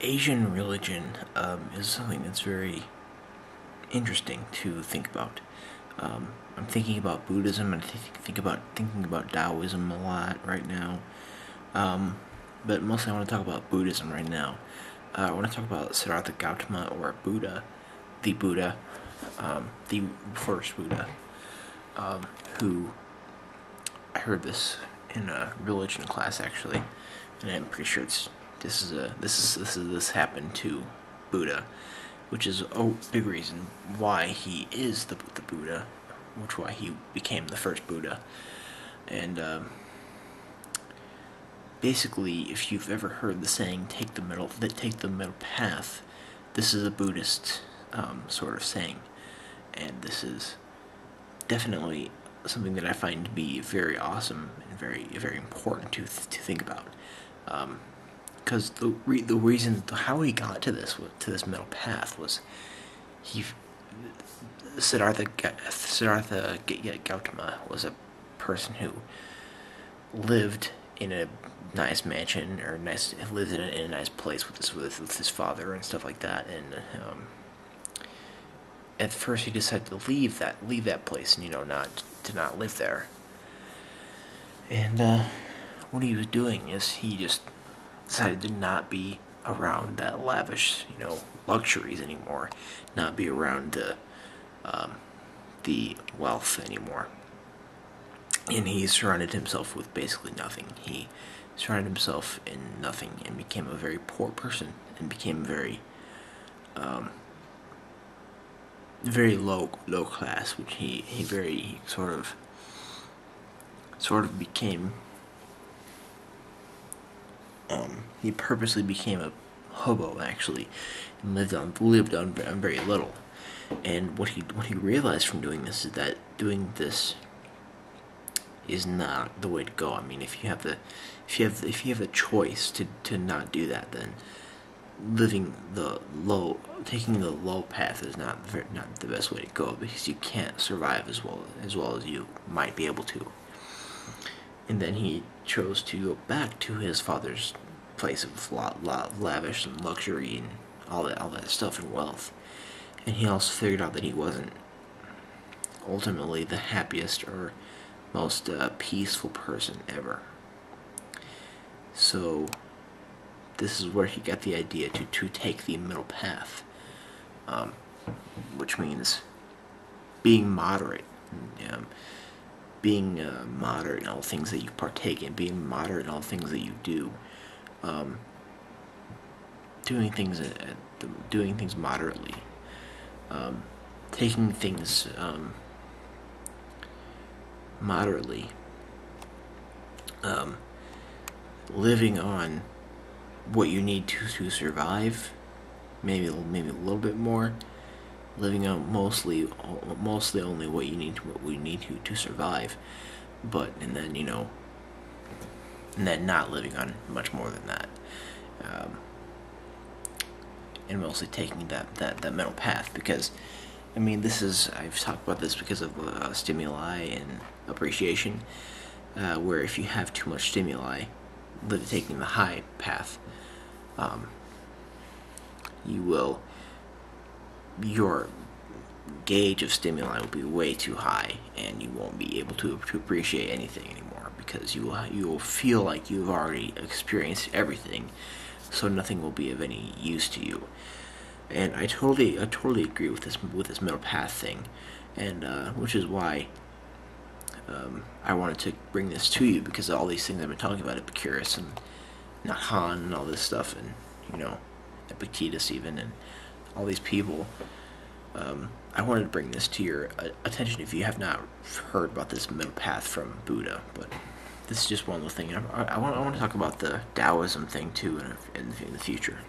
Asian religion is something that's very interesting to think about. I'm thinking about Buddhism and thinking about Taoism a lot right now. But mostly I want to talk about Buddhism right now. I want to talk about Siddhartha Gautama, or Buddha, the first Buddha, who I heard this in a religion class actually, and I'm pretty sure this happened to Buddha, which is a big reason why he is the Buddha, why he became the first Buddha. And basically, if you've ever heard the saying take the middle path," this is a Buddhist sort of saying, and this is definitely something that I find to be very awesome and very important to think about. Because the reason how he got to this middle path was Siddhartha Gautama was a person who lived in a nice mansion, or lived in a nice place with his father and stuff like that. And at first he decided to leave that place, and not live there. And what he was doing is he just decided to not be around that lavish, luxuries anymore, not be around the wealth anymore. And he surrounded himself with basically nothing. He surrounded himself in nothing and became a very poor person, and became very low class, which he very sort of became. He purposely became a hobo, actually, and lived on very little. And what he realized from doing this is that doing this is not the way to go. I mean, if you have a choice to not do that, then taking the low path is not the best way to go, because you can't survive as well as you might be able to. And then he chose to go back to his father's place of lavish and luxury and all that stuff and wealth. And he also figured out that he wasn't ultimately the happiest or most peaceful person ever. So this is where he got the idea to take the middle path, which means being moderate. Being moderate in all things that you partake in, being moderate in all things that you do, doing things moderately, taking things moderately, living on what you need to survive, maybe a little bit more, living on mostly only what we need to survive, and then not living on much more than that, and mostly taking that middle path. Because I've talked about this because of stimuli and appreciation, where if you have too much stimuli, taking the high path, your gauge of stimuli will be way too high, and you won't be able to appreciate anything anymore, because you will feel like you've already experienced everything, so nothing will be of any use to you. And I totally agree with this middle path thing, and which is why I wanted to bring this to you, because all these things I've been talking about, Epicurus and Nat Hanh and all this stuff, and Epictetus even, and all these people. I wanted to bring this to your attention if you have not heard about this middle path from Buddha. But this is just one little thing. I want to talk about the Taoism thing too in the future.